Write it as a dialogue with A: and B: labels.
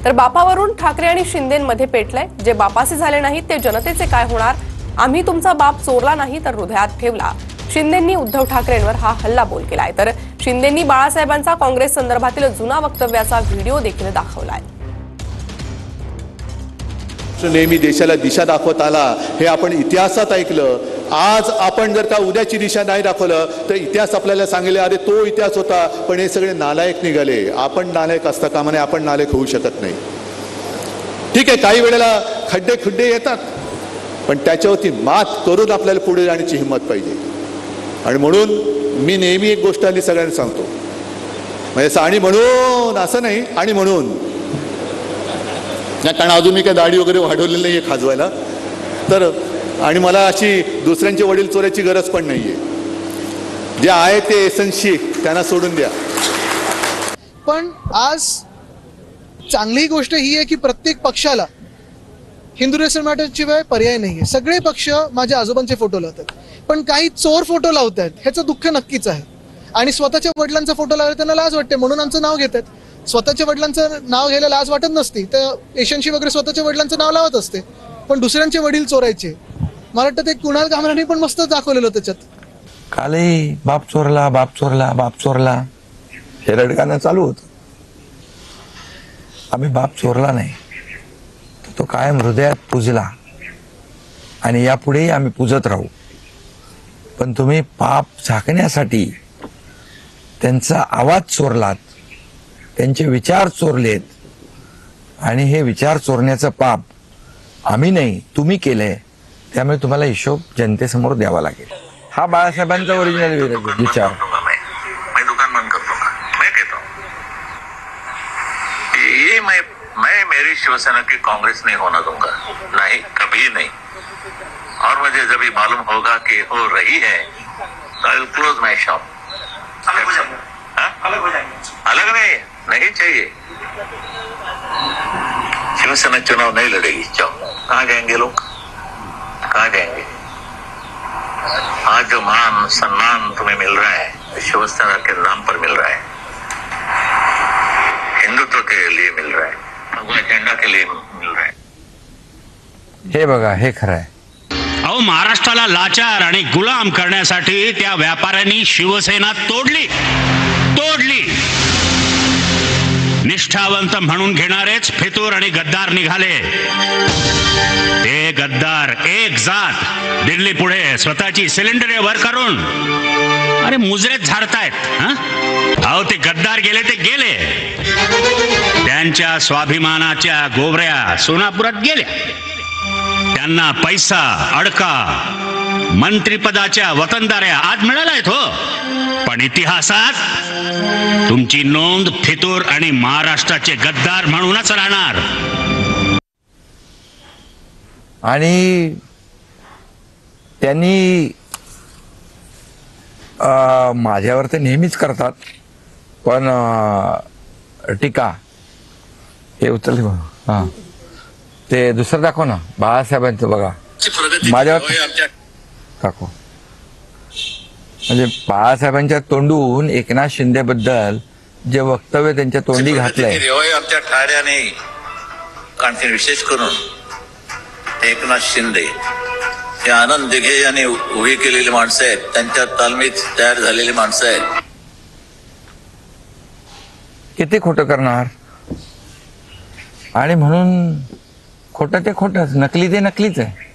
A: तर बापावरून ठाकरे आणि शिंदेमध्ये पेटलंय. जे बापाचे झाले नाहीत ते जनतेचे काय होणार? आम्ही तुमचा बाप चोरला नाही तर हृदयात ठेवला. शिंदेंनी उद्धव ठाकरेंवर हा हल्लाबोल केलाय. तर शिंदेंनी बाळासाहेबांचा काँग्रेस संदर्भातील जुना वक्तव्याचा व्हिडिओ देखील दाखवलाय.
B: नेहमी देशाला दिशा दाखवत आला हे आपण इतिहासात ऐकलं. आज आपण जर का उद्याची दिशा नाही दाखवलं तर इतिहास आपल्याला सांगेल अरे तो इतिहास होता, पण हे सगळे नालायक निघाले. आपण नालायक असता कामा नये, आपण नालायक होऊ शकत नाही. ठीक आहे, काही वेळेला खड्डे येतात, पण त्याच्यावरती मात करून आपल्याला पुढे जाण्याची हिंमत पाहिजे. आणि म्हणून मी नेहमी एक गोष्ट आली सगळ्यांना सांगतो, म्हणजे आणि म्हणून असं नाही, आणि म्हणून कारण अजून मी काय दाढी वगैरे वाढवलेली नाहीये खाजवायला, तर आणि मला अशी दुसऱ्यांचे वडील चोरायची गरज पण नाहीये. जे आहे ते एसन्सी त्यांना सोडून द्या.
C: पण आज चांगली गोष्ट ही आहे की प्रत्येक पक्षाला हिंदू नेशन मॅटरशिवाय पर्याय नाहीये. सगळे पक्ष माझ्या आजोबांचे फोटो लावतात, पण काही चोर फोटो लावतात, ह्याचं दुःख नक्कीच आहे. आणि स्वतःच्या वडिलांचा फोटो लावला त्यांना लाज वाटते म्हणून आमचं नाव घेतात. स्वतःच्या वडिलांचं नाव घ्यायला लाज वाटत नसती तर एशनशी वगैरे स्वतःच्या वडिलांचं नाव लावत असते, पण दुसऱ्यांचे वडील चोरायचे. मला वाटतं ते कुणाल कामराने पण मस्त दाखवलेलं त्याच्यात.
D: कालही बाप चोरला बाप चोरला बाप चोरला हे रडगाणं चालू होतं. आम्ही बाप चोरला नाही, तो कायम हृदयात पूजला आणि यापुढेही आम्ही पूजत राहू. पण तुम्ही पाप झाकण्यासाठी त्यांचा आवाज चोरलात, त्यांचे विचार चोरलेत, आणि हे विचार चोरण्याचं पाप आम्ही नाही तुम्ही केलंय. त्यामुळे तुम्हाला हिशोब जनतेसमोर द्यावा लागेल. हा बाळासाहेबांचा ओरिजिनल विचार.
E: मैं दुकान बंद कर दूंगा, मैं कहता हूँ ये मैं मेरी शिवसेना की कांग्रेस नहीं होना दूंगा, नहीं, कभी नहीं. और मुझे जब भी मालूम होगा कि हो रही है तो I will close my shop. अलग नहीं चाहिए. शिवसेना चुनाव नहीं लड़ेगी. जाओ, कहाँ जाएंगे लोग, कहाँ जाएंगे? आज जो मान सम्मान तुम्हें मिल रहा है शिवसेना के नाम पर मिल रहा है, हिंदुत्व के लिए मिल रहा है, भगवा झंडा के लिए मिल रहा है.
D: हे बघा, हे खरं आहे.
F: अहो, महाराष्ट्राला लाचार आणि गुलाम करण्यासाठी त्या व्यापाऱ्यांनी शिवसेना तोडली. निष्ठावंत म्हणून घेणारेच फितूर आणि गद्दार निघाले. ते गद्दार एक जात दिल्ली पुढे स्वतःची सिलेंडर वर करून अरे मुजरेत झाडतायत. अहो, ते गद्दार गेले ते गेले, त्यांच्या स्वाभिमानाच्या गोवऱ्या सोनापुरात गेल्या. त्यांना पैसा, अडका, मंत्रिपदाच्या वतनदाऱ्या आज मिळाल्यात हो, पण इतिहासात तुमची नोंद फितूर आणि महाराष्ट्राचे गद्दार म्हणूनच राहणार.
D: आणि त्यांनी माझ्यावर ते नेहमीच करतात, पण टीका हे उचलले. हा, ते दुसरं दाखव ना, बाळासाहेबांचं बघा माझ्यावर दाखव. म्हणजे बाळासाहेबांच्या तोंडून एकनाथ शिंदे बद्दल जे वक्तव्य त्यांच्या तोंडी घातलंय,
E: आमच्या ठाण्याने आणखी विशेष करून एकनाथ शिंदे हे आनंद दिघे यांनी उभी केलेली माणसं आहेत, त्यांच्या तालमीत तयार झालेली माणसं आहेत.
D: किती खोटं करणार? आणि म्हणून खोटं ते खोटंच, नकली ते नकलीच आहे.